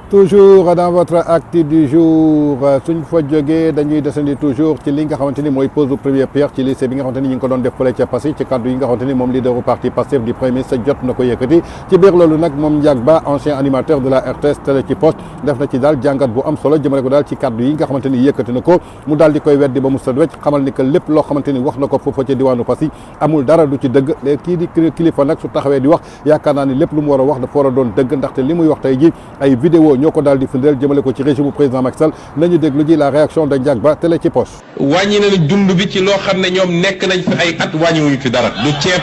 Toujours dans votre acte du jour suñ fa jógee dañuy desandi toujours ci li nga xamante ni mooy pose première pierre ci lycée bi nga xamante ni ñu ngi ko doon def fële ca Passy ci kaddu yi nga xamante ni moom leaderu parti Pastef di premier ministre jot na ko yëkkati ci biir loolu nag moom Ndiack Ba ancien animateur de la RTS télé ci poste def na ci daal jàngat bu am solo jëmale ko daal ci kaddu yi nga xamante ni yëkkati na ko mu daal di koy weddi ba mu set wecc xamal ni que lépp loo xamante ni wax na ko foofa ca diwaanu Passy amul dara du ci dëgg léegi kii di kilifa nag su taxawee di wax yaakaar naa ni lépp lu mu war a wax dafa war a doon dëgg ndaxte li muy wax tey ji ay vidéo ñoo ko daal di firndeel jëmale ko ci régime président Macky Sall nañu déglu ji la réaction de Ndiack Ba télé ci poste. wàññi nañu dund bi ci loo xam ne ñoom nekk nañ fi ay at wàññiwuñu fi dara du ceeb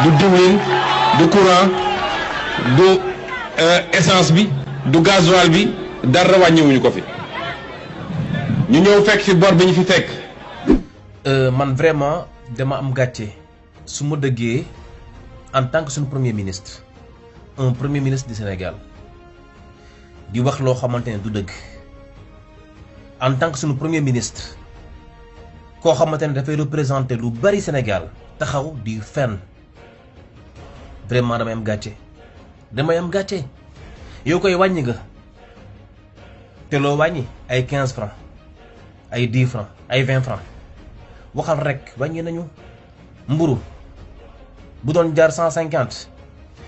du diwlin du courant du essence bi du gasoil bi dara wàññiwuñu ko fi ñu ñëw fekk fi bor bi ñu fi fekk. man vraiment dama am gàcce su ma dëggee en tant que suñu premier ministre un premier ministre du Sénégal di wax loo xamante ne du dëgg en tant que suñu premier ministre koo xamante ne dafay représenter lu bari Sénégal taxaw di fenn vraiment damay am gàcce yow koy wàññi nga te loo wàññi ay 15 francs ay 10 francs ay 20 francs waxal rek wàññi nañu mburu bu doon jaar 150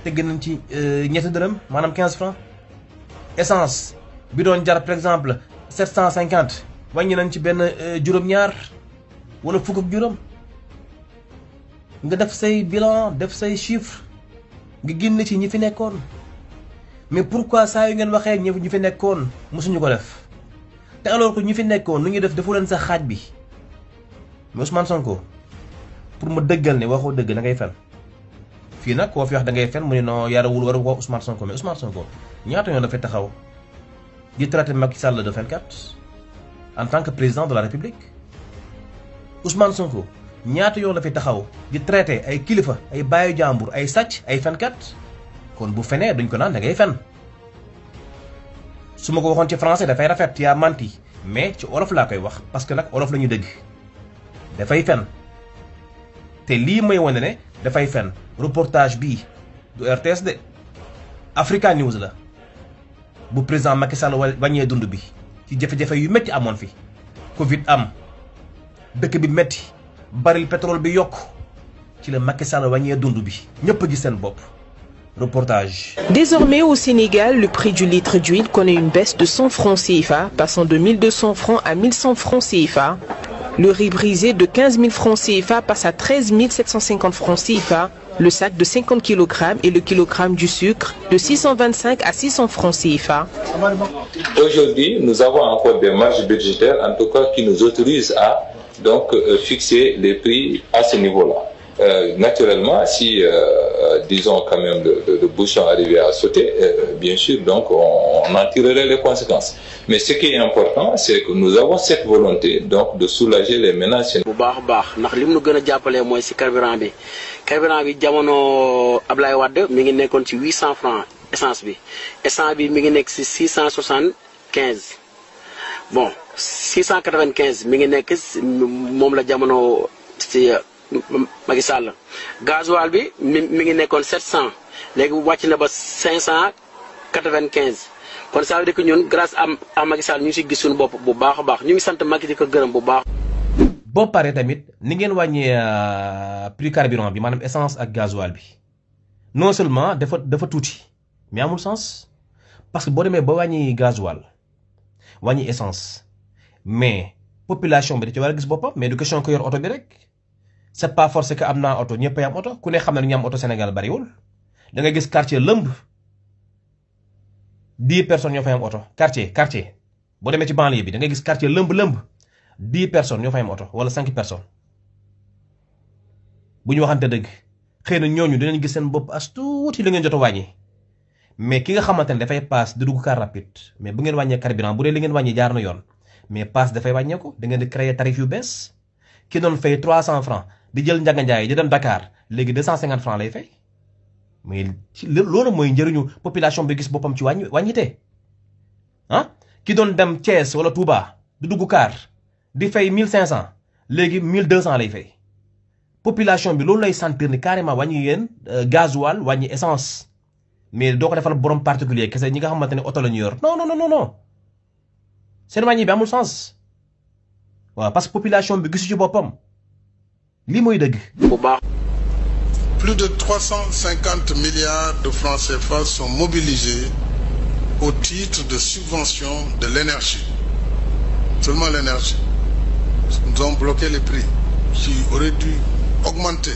tegg nañ ci ñetti dërëm maanaam 15 francs essence bi doon jar par exemple 750 wàññi nañ ci benn juróom-ñaar wala fukk ak juróom nga def say bilan def say chiffre nga génn ci ñi fi nekkoon mais pourquoi saa yu ngeen waxee ñi fi nekkoon mosuñu ko def te alors que ñi fi nekkoon nu ñuy def defu leen sa xaaj bi mais Ousmane Sonko pour ma dëggal ne waxoo dëgg da ngay fen fii nag koo fi wax da ngay fen mu ne non yarawul waru ko Ousmane Sonko mais Ousmane Sonko ñaata yoon dafay taxaw di traité Macky Sall de fenkat en tant que président de la République Ousmane Sonko ñaata yoon la fi taxaw di traité ay kilifa ay baayu jàmbur ay sàcc ay fenkat kon bu fenee duñ ko naan da ngay fen su ma ko waxoon ci français dafay rafet yaa manti mais ci olof laa koy wax parce que nag olof la ñu dëgg dafay fen te lii may wane ne dafay fen reportage bii du RTS de Africa News la bu président Macky Sall wàññee dund bi ci jafe-jafe yu métti amoon fi Covid am dëkk bi métti baril pétrole bi yokk ci la Macky Sall wàññee dund bi ñëpp a gis seen bopp. Reportage. Désormais au Sénégal, le prix du litre d'huile connaît une baisse de 100 francs CFA, passant de 1200 francs à 1100 francs CFA. Le riz brisé de 15 000 francs CFA passe à 13 750 francs CFA. Le sac de 50 kg et le kilogramme du sucre de 625 à 600 francs CFA. Aujourd'hui, nous avons encore des marges budgétaires, en tout cas, qui nous autorisent à fixer les prix à ce niveau-là. Naturellement, si disons quand même le bouchon arrivait à sauter, bien sûr, donc on en tirerait les conséquences. Mais ce qui est important, c'est que nous avons cette volonté donc de soulager les ménages. bu baax a baax ndax lim nu gën a jàppalee mooy si carburant bi jamono Ablaye Wade mi ngi nekkoon ci 800 francs essence bi mi ngi nekk si 675 bon 695 mi ngi nekk moom la jamono si Macky Sall gasoil bi mi ngi nekkoon 700 léegi wàcc na ba 595 kon ça veut dire que ñun grâce à Macky Sall ñu ngi si gis suñu bopp bu baax a baax ñu ngi sant Macky di ko gërëm bu baax. boo paree tamit ni ngeen wàññee prix carburant bi maanaam essence ak gasoil bi non seulement dafa tuuti mais amul sens parce que boo demee ba wàññi gasoil wàññi essence mais population bi da ci war a gis boppam mais du question ko yor oto bi rek. c'est pas forcé que am naa oto ñëpp am oto ku ne xam ne ñu am oto Sénégal bariwul da nga gis quartier lëmb 10 personnes ñoo fay am oto quartier boo demee ci banlieue bi da nga gis quartier lëmb 10 personnes ñoo fay am oto wala 5 personnes bu ñu waxante dëgg xëy na ñooñu dinañ gis seen bopp as tuuti li ngeen jot a wàññi mais ki nga xamante ne dafay paas di dugg car rapide mais bu ngeen wàññee carburant bu dee li ngeen wàññi jaar na yoon mais paas dafay wàññeeku da ngeen di créer tarif yu bees ki doon fay 300 francs di jël Ndiaga Ndiaye di dem Dakar léegi 250 francs lay fay mais loolu mooy njëriñu population bi gis boppam ci wàññite ah ki doon dem Thiès wala Touba di dugg car di fay 1500 léegi 1200 lay fay population bi loolu lay sentir ni carrément wàññi yéen gasoil wàññi essence mais doo ko defal borom particulier kese ñi nga xamante ne oto la ñu yor non non non non seen wàññi bi amul sens waaw parce que population bi gisu ci boppam lii mooy dëgg. bu baax. Plus de 350 milliards de francs CFA sont mobilisés au titre de subvention de l'énergie. Seulement l'énergie. Nous avons bloqué les prix qui auraient dû augmenter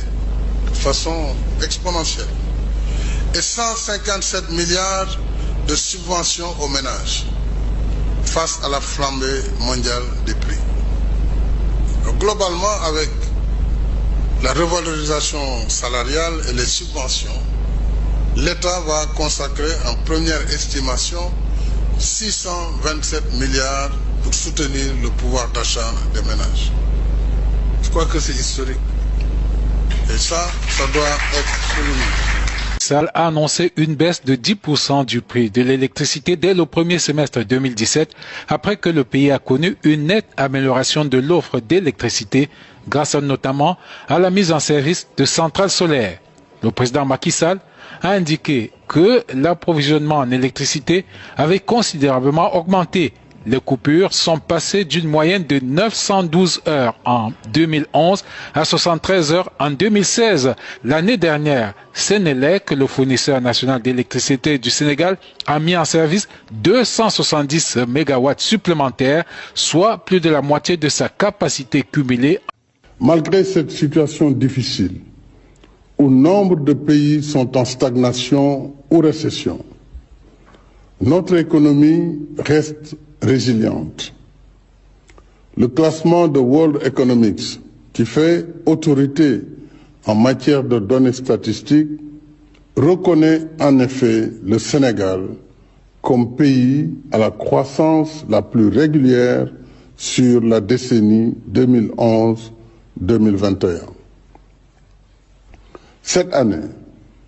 de façon exponentielle. Et 157 milliards de subventions aux ménages face à la flambée mondiale des prix. Donc, globalement, avec la revalorisation salariale et les subventions, l'État va consacrer en première estimation 627 milliards pour soutenir le pouvoir d'achat des ménages. Je crois que c'est historique. Et ça doit être souligné. Sall a annoncé une baisse de 10% du prix de l'électricité dès le premier semestre 2017, après que le pays a connu une nette amélioration de l'offre d'électricité grâce notamment à la mise en service de centrales solaires. Le président Macky Sall a indiqué que l'approvisionnement en électricité avait considérablement augmenté. Les coupures sont passées d'une moyenne de 912 heures en 2011 à 73 heures en 2016. L'année dernière, Sénélec, le fournisseur national d'électricité du Sénégal, a mis en service 270 mégawatts supplémentaires, soit plus de la moitié de sa capacité cumulée. Malgré cette situation difficile, où nombre de pays sont en stagnation ou récession, notre économie reste résiliente. Le classement de World Economics, qui fait autorité en matière de données statistiques, reconnaît en effet le Sénégal comme pays à la croissance la plus régulière sur la décennie 2011-2021. Cette année,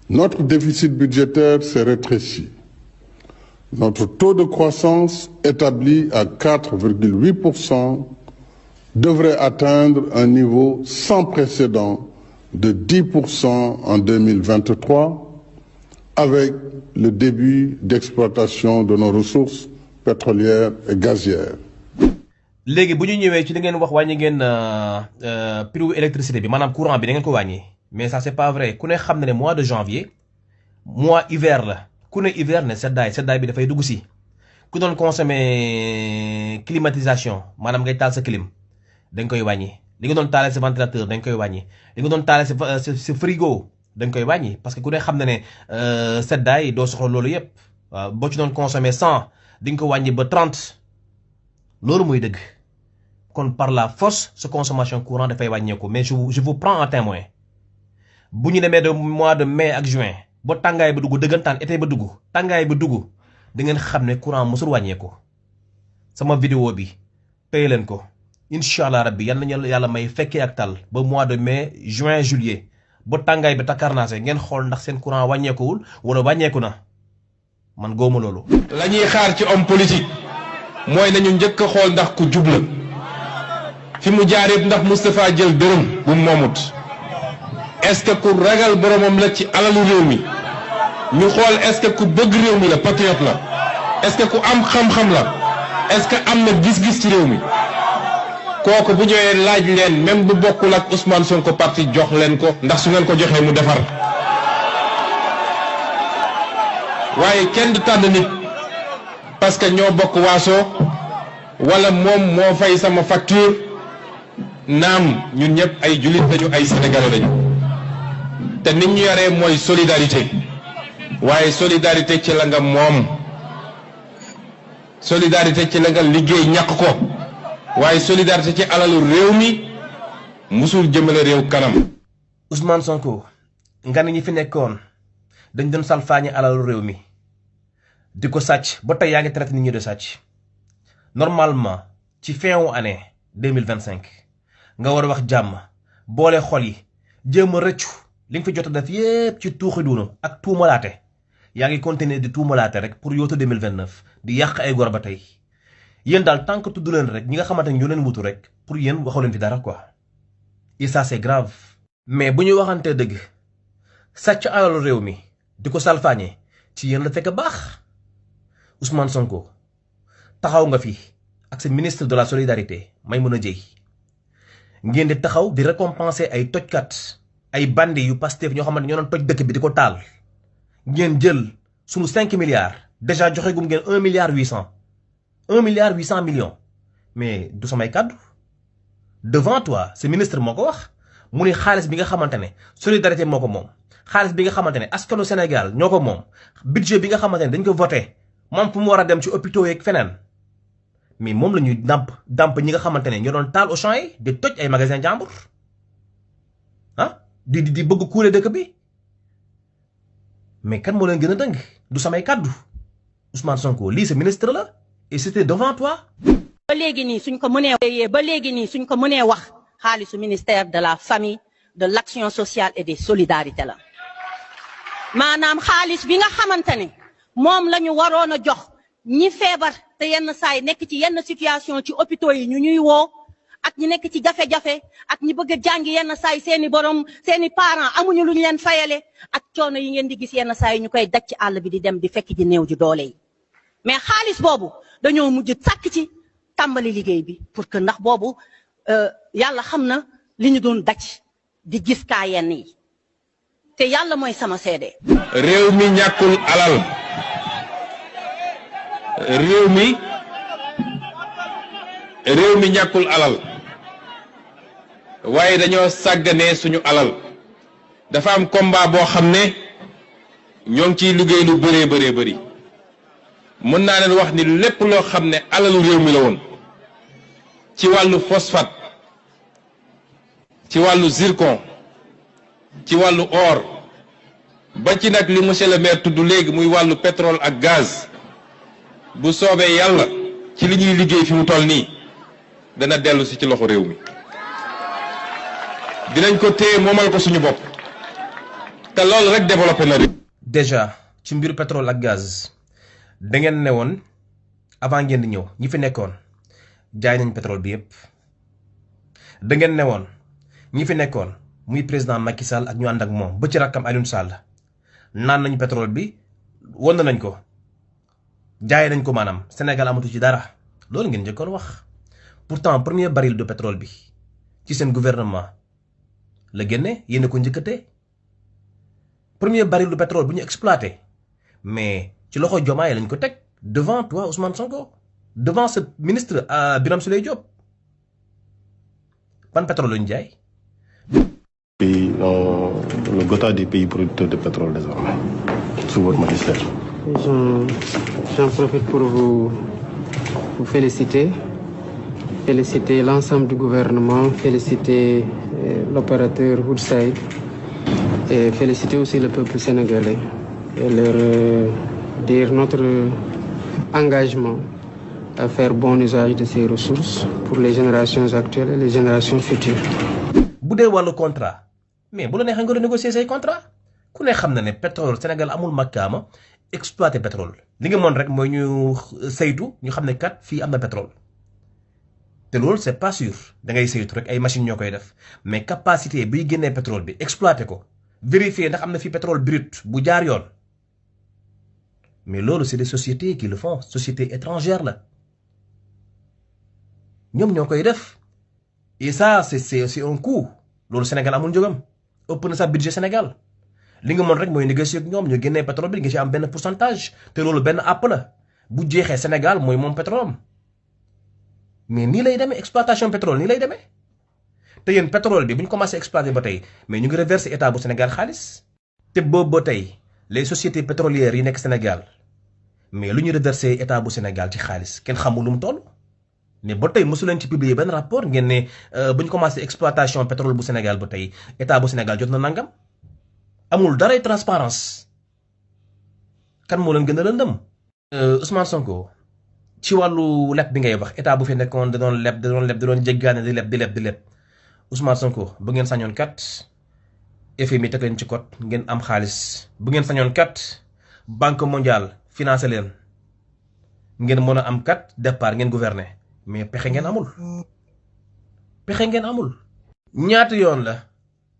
notre déficit budgétaire s'est rétréci. Notre taux de croissance, établi à 4,8%, devrait atteindre un niveau sans précédent de 10% en 2023, avec le début d'exploitation de nos ressources pétrolières et gazières. léegi bu ñu ñëwee ci li ngeen wax wàññi ngeen prix électricité bi maanaam courant bi da ngeen ko wàññi mais ça c'est pas vrai ku ne xam na ne mois de janvier mois hiver la. ku ne hiver ne seddaay bi dafay dugg si ku doon consommer climatisation maanaam ngay taal sa clim dañ koy wàññi li nga doon taale sa ventilateur dañ koy wàññi li nga doon taale sa frigo dañ koy wàññi parce que ku ne xam na ne seddaay doo soxla loolu yépp waaw boo ci doon consommer 100 di nga ko wàññi ba 30 loolu mooy dëgg kon par la force sa consommation courant dafay wàññeeku mais je vous prends en témoin bu ñu demee de mois de mai ak juin ba tàngaay ba dugg dëggantaan été ba dugg tàngaay ba dugg da ngeen xam ne courant mosul wàññeeku sama vidéo bi paye leen ko incha allah rabbi yal nañu yàlla may fekkee ak tal ba mois de mai juin juillet ba tàngaay bi takkarnaase ngeen xool ndax seen courant wàññeekuwul wala wàññeeku na man góoma loolu. la ñuy xaar ci homme politique mooy nañu njëkk a xool ndax ku jub la fi mu jaar yëpp ndax Moustapha jël dërëm bu moomut. est-ce que ku ragal boromam la ci alalu réew mi ñu xool est-ce que ku bëgg réew mi la patriote la est-ce que ku am xam-xam la est-ce que am na gis-gis ci réew mi kooku bu ñëwee laaj leen même bu bokkul ak Ousmane Sonko parti jox leen ko ndax su ngeen ko joxee mu defar waaye kenn du tànn nit parce que ñoo bokk waaso wala moom moo fay sama facture naam ñun ñëpp ay jullit lañu ay sénégalais lañu. te nit ñu yoree mooy solidarité waaye solidarité ci la nga moom solidarité ci la nga liggéey ñàkk ko waaye solidarité ci alalu réew mi musul jëmale réew kanam. Ousmane Sonko nga ne ñi fi nekkoon dañ doon salfaañe alalu réew mi di ko sàcc ba tey yaa ngi traité nit ñi de sàcc normalement ci fin wu année 2025 nga war a wax jàmm boole xol yi jéem a rëccu. li nga fi jot a def yépp ci tuuxi duunu ak tuumalaate yaa ngi continuer di tuumalaate rek pour yootu 2029 di yàq ay gor ba tey yéen daal tant que tudd leen rek ñi nga xamante ne ñoo leen wutu rek pour yéen waxu leen fi dara quoi. et ça c'est grave. mais bu ñu waxantee dëgg sàcc alalu réew mi di ko salfaañee ci yéen la fekk baax Ousmane Sonko taxaw nga fi ak sa ministre de la solidarité Maïmouna Dièye ngeen di taxaw di récompenser ay tojkat ay bandi yu Pastef ñoo xamante ñoo doon toj dëkk bi di ko taal ngeen jël sunu 5 milliards déjà joxe gum ngeen 1 milliard 800 millions mais du samay kàddu devant toi ce ministre moo ko wax mu ni xaalis bi nga xamante ne solidarité moo ko moom xaalis bi nga xamante ne askanu Sénégal ñoo ko moom budget bi nga xamante ne dañ ko voté moom fu mu war a dem ci hôpitaux yeeg feneen mais moom la ñuy dàmp ñi nga xamante ne ñoo doon taal Auchan yi di toj ay magasin jàmbur di bëgg kuule dëkk bi mais kan moo leen gën a dëng du samay kàddu Ousmane Sonko lii sa ministre la et c'était devant toi. ba léegi nii suñ ko mënee wax xaalisu ministère de la famille de l'action sociale et des solidarités la maanaam xaalis bi nga xamante ne moom la ñu waroon a jox ñi feebar te yenn saa yi nekk ci yenn situation ci hôpitaux yi ñu ñuy woo ak ñi nekk ci jafe-jafe ak ñi bëgg a jàngi yenn saa yi seeni parents amuñu lu ñu leen fayale ak coono yi ngeen di gis yenn saa yi ñu koy daj ci àll bi di dem di fekk ji néew ji doole yi mais xaalis boobu dañoo mujj sàkk ci tàmbali liggéey bi pour que ndax boobu yàlla xam na li ñu doon daj di gis kaa yenn yi te yàlla mooy sama seede. réew mi ñàkkul alal réew mi ñàkkul alal waaye dañoo sàgganee suñu alal dafa am combat boo xam ne ñoo ngi ciy liggéey lu bëree bëri mën naa leen wax ni lépp loo xam ne alalu réew mi la woon ci wàllu phosphate ci wàllu zircon ci wàllu or ba ci nag li monsieur le maire tudd léegi muy wàllu pétrole ak gaz bu soobee yàlla ci li ñuy liggéey fi mu toll nii dana dellu si ci loxo réew mi dinañ ko téye moomal ko suñu bopp te loolu rek développé na réew. déjà ci mbiru pétrole ak gaz da ngeen ne woon avant ngeen di ñëw ñi fi nekkoon jaay nañ pétrole bi yépp da ngeen ne woon ñi fi nekkoon muy président Macky Sall ak ñu ànd ak moom ba ci rakkam Aliou Sall naan nañ pétrole bi won nañ ko jaay nañ ko maanaam Sénégal amatu ci dara loolu ngeen njëkkoon wax pourtant premier baril de pétrole bi ci seen gouvernement la génne yéen ko njëkkatee premier baril de pétrole bu ñu exploité mais ci loxo Diomaye lañ ko teg devant toi Ousmane Sonko devant ce ministre Birame Souleye Diop ban pétrole lañu jaay. Le quota des pays producteurs de pétrole désormais sous votre magistère. J'en profite pour vous féliciter l'ensemble du gouvernement, féliciter l'opérateur Woodside et féliciter aussi le peuple sénégalais et leur dire notre engagement à faire bon usage de ces ressources pour les générations actuelles et les générations futures. bu dee wàllu contrat mais bu la neexee nga renégocier say contrat ku ne xam na ne pétrole Sénégal amul makkaama exploiter pétrole li nga mën rek mooy ñu saytu ñu xam ne kat fii am na pétrole te loolu c'est pas sûr da ngay saytu rek ay machines ñoo koy def mais capacité biy génnee pétrole bi exploiter ko vérifier ndax am na fi pétrole brut bu jaar yoon mais loolu c'est des sociétés qui le font sociétés étrangères la ñoom ñoo koy def et ça c'est un coût loolu Sénégal amul njëgam ëpp na sa budget Sénégal li nga mën rek mooy négocier ak ñoom ñu génnee pétrole bi nga ci am benn pourcentage te loolu benn àpp la bu jeexee Sénégal mooy moom pétrole am mais nii lay demee exploitation pétrole nii lay demee te yéen pétrole bi bu ñu commencé exploiter ba tey mais ñu ngi reverser état bu Sénégal xaalis te boobu ba tey les sociétés pétrolières yi nekk Sénégal mais lu ñu reverser état bu Sénégal ci xaalis kenn xamul lu mu toll. mais ba tey mosu leen ci publier benn rapport ngeen ne bu ñu commencé exploitation pétrole bu Sénégal ba tey état bu Sénégal jot na nangam amul daray transparence kan moo leen gën a lëndëm. Ousmane Sonko ci wàllu leb bi ngay wax état bu fi nekkoon da doon jéggaane di leb Ousmane Sonko bu ngeen sañoon kat FMI teg leen ci code ngeen am xaalis bu ngeen sañoon kat banque mondiale financé leen ngeen mën a am kat départ ngeen gouverner. mais pexe ngeen amul ñaata yoon la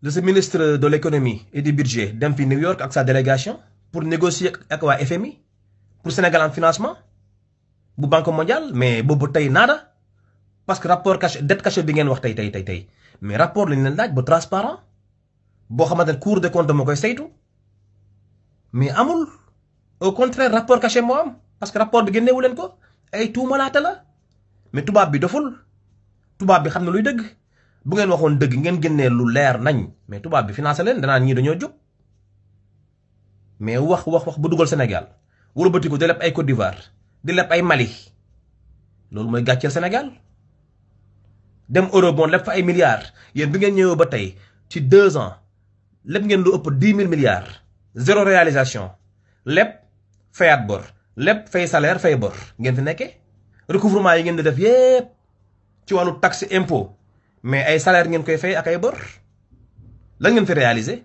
le ministre de l'économie et du budget dem fi New York ak sa délégation pour négocier ak waa FMI pour Sénégal en financement bu Banque mondiale mais boobu tey naada parce que rapport caché dette cachée bi ngeen wax tey mais rapport lañ leen laaj bu transparent boo xamante ne Cour des comptes moo koy saytu mais amul au contraire rapport caché moo am parce que rapport bi génneewu leen ko ay tuumalaate la mais tubaab bi doful tubaab bi xam ne luy dëgg bu ngeen waxoon dëgg ngeen génnee lu leer nañ mais tubaab bi financé leen danaa ñii dañoo jóg mais wax bu dugal Sénégal wala bëtiku di leb ay Côte d'Ivoire di leb ay Mali loolu mooy gàcceel Sénégal dem eurobond leb fa ay milliards yéen bi ngeen ñëwee ba tey ci 2 ans leb ngeen lu ëpp 10 000 milliards zéro réalisation leb fayaat bor leb fay salaire fay bor ngeen fi nekkee recouvrement yi ngeen di def yépp ci wàllu taxe impôt mais ay salaire ngeen koy fay ak ay bor lan ngeen fi réaliser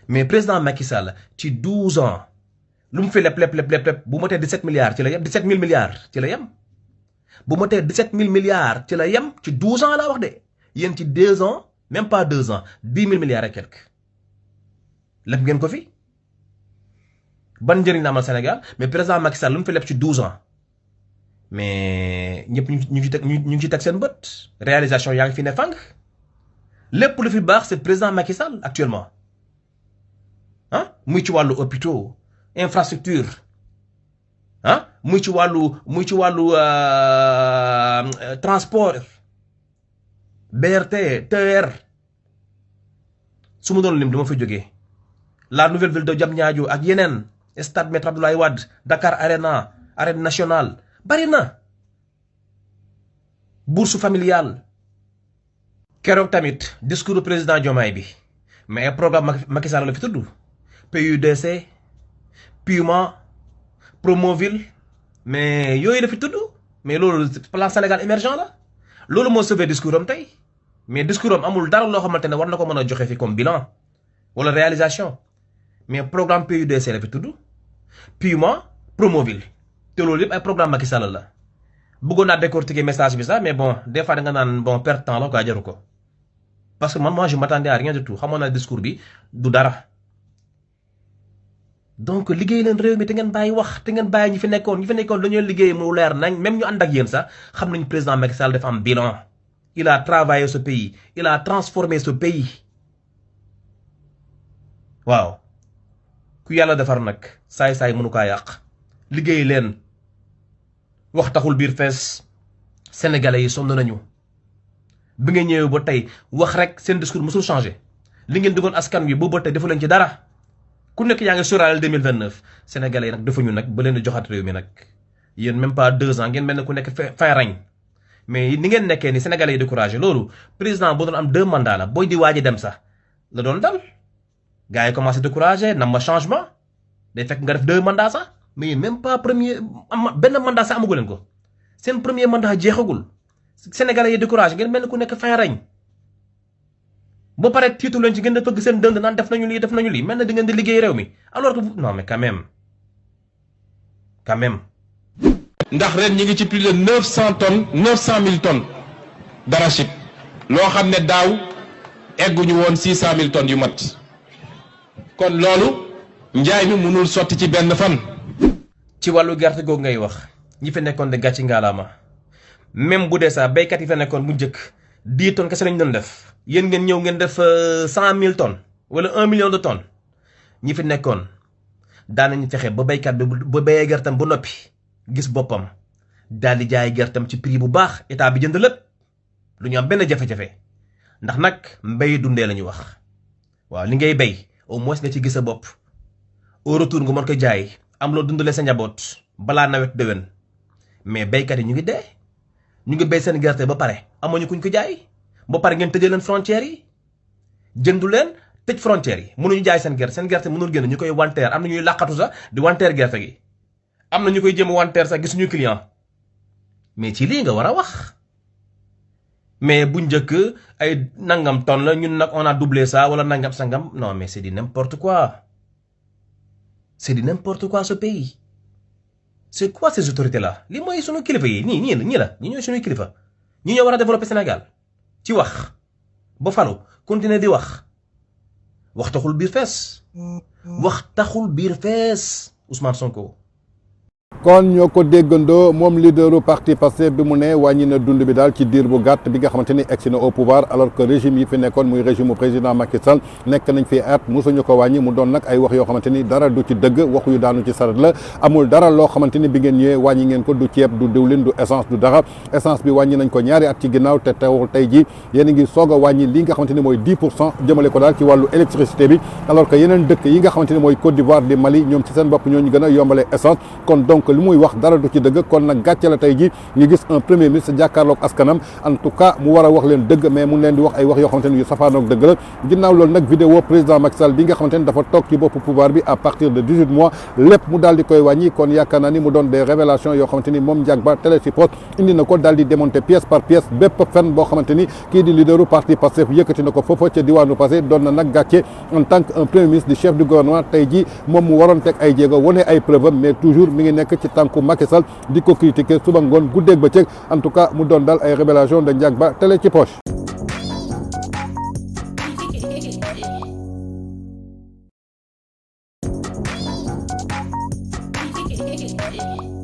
mais président Macky Sall ci 12 ans lu mu fi leb bu motee 17 milliards ci la yem 17 000 milliards ci la yem bu motee 17 000 milliards ci la yem ci 12 ans laa wax de yéen ci 2 ans même pas 2 ans 10 000 milliards et quelques leb ngeen ko fi ban njëriñ la amal Sénégal mais président Macky Sall lu mu fi leb ci 12 ans mais ñëpp ñu ngi ci teg seen bët réalisation yaa ngi fi ne fang lépp lu fi baax c'est président Macky Sall actuellement ah muy ci wàllu hôpitaux infrastructure ah muy ci wàllu transport BRT TER su ma doon lim dama fa jógee la nouvelle ville de Diamniadio ak yeneen stade Maître Abdoulaye Wade Dakar Arena arène nationale bari na bourse familiale keroog tamit discours du président Diomaye bi mais programme Macky Sall la fi tudd PUDC Puma Promoville mais yooyu la fi tudd mais loolu plan Sénégal émergent la loolu moo sauvé discours am tey mais discours am amul dara loo xamante ne war na ko mën a joxe fi comme bilan wala réalisation mais programme PUDC la fi tudd Puma Promoville te loolu yëpp ay programme Macky Sall la bëggoon naa décortiquer message bi sax mais bon des fois da nga naan bon perte temps la quoi jaru ko parce que moi je m'attendais à rien du tout xamoon naa discours bi du dara donc liggéey leen réew mi te ngeen bàyyi wax te ngeen bàyyi ñi fi nekkoon dañoo liggéey mu leer nañ même ñu ànd ak yéen sax xam nañu président Macky Sall dafa am bilan il a travaillé ce pays il a transformé ce pays waaw ku yàlla defar nag saay-saay mënu kaa yàq liggéey leen wax taxul biir fees sénégalais yi sonn nañu bi nga ñëwee ba tey wax rek seen discours mësul changé li ngeen digoon askan wi boobu ba tey defu leen ci dara ku nekk yaa ngi sóoraale 2029 sénégalais yi nag defuñu nag ba leen di joxaat réew mi nag yéen même pas 2 ans ngeen mel ne ku nekk fin rañ mais ni ngeen nekkee ni sénégalais yi découragé loolu président boo doon am 2 mandats la booy di waaji dem sax la doon dal gars yi commencé découragé nam ma changement day fekk nga def 2 mandats sax mais même pas benn mandat sax amagu leen ko seen premier mandat jeexagul sénégalais yi découragé ngeen mel ne ku nekk fin rañ ba pare tiitu leen ci ngeen di fëgg seen dënd naan def nañu lii mel na di ngeen di liggéey réew mi alors que non mais quand même ndax ren ñi ngi ci plus de 900 000 tonnes d'arachide loo xam ne daaw egguñu woon 600 000 tonnes yu mat kon loolu njaay mi mënul sotti ci benn fan. ci wàllu gerte googu ngay wax ñi fi nekkoon de gàcci ngaalaama même bu dee sax béykat yi fa nekkoon bu njëkk 10 tonnes kese lañ doon def yéen ngeen ñëw ngeen def 100 000 tonnes wala 1 million de tonnes ñi fi nekkoon daanañu fexe ba béykat bi ba béyee gertam bu noppi gis boppam daal di jaay gertam ci prix bu baax état bi jënd lépp lu ñu am benn jafe-jafe ndax nag mbéy dundee la ñu wax waaw li ngay béy au moins nga ci gis sa bopp au retour nga mën ko jaay am loo dundalee sa njaboot balaa nawet déwén mais béykat yi ñu ngi dee ñu ngi béy seen gerte ba pare amuñu kuñ ko jaay ba pare ngeen tëjee leen frontières yi jëndu leen tëj frontières yi mënuñu jaay seen gerte mënul génn ñu koy wanteer am na ñuy làqatu sax di wanteer gerte gi am na ñu koy jëm wanteer sax gisuñu client mais ci lii nga war a wax mais bu njëkk ay nangam tonne la ñun nag on a doublé ça wala nangam sangam non mais c'est du n'importe quoi ce pays c'est quoi ces autorités là lii mooy sunu kilifa yi ñii la ñi ñooy sunuy kilifa ñi ñoo war a développer Sénégal ci wax ba falu continuer di wax taxul biir fees wax taxul biir fees Ousmane Sonko. kon ñoo ko déggandoo moom leaderu parti Pastef bi mu ne wàññi na dund bi daal ci diir bu gàtt bi nga xamante ni egsi na au pouvoir alors que régime yi fi nekkoon muy régime mu président Macky Sall nekk nañ fi at mosuñu ko wàññi mu doon nag ay wax yoo xamante ni dara du ci dëgg waxu yu daanu ci saret la amul dara loo xamante ni bi ngeen ñëwee wàññi ngeen ko du ceeb du diwlin du essence du dara essence bi wàññi nañ ko ñaari at ci ginnaaw te teewul tey ji yéen a ngi soog a wàññi li nga xamante ni mooy 10% jëmale ko daal ci wàllu électricité bi alors que yeneen dëkk yi nga xamante ni mooy Côte d'Ivoire di Mali ñoom ci seen bopp ñooñu gën a yombale essence kon donc li muy wax dara du ci dëgg kon nag gàcce la tey ji ñu gis un premier ministre jàkkaarloog askanam en tout cas mu war a wax leen dëgg mais mu leen di wax ay wax yoo xamante ni yu safaanoog dëgg la ginnaaw loolu nag vidéo président Macky Sall bi nga xamante ni dafa toog ci bopp pouvoir bi à partir de 18 mois lépp mu daal di koy wàññi kon yaakaar naa ni mu doon des révélations yoo xamante ni moom Ndiak Ba télé si poste indi na ko daal di démonter pièce par pièce bépp fen boo xamante ni kii di leaderu parti Pastef yëkkati na ko foofa ca diwaanu passé doon na nag gàcce en tant que un premier ministre du chef du gouvernement tey ji moom mu waroon teg ay jéego wane ay preuve mais toujours mi ngi nekk ci tànku Macky Sall di ko critiquer suba ngoon guddeeg bëccëg en tout cas mu doon daal ay révélation de Ndiak Ba télé ci poche. Thank you.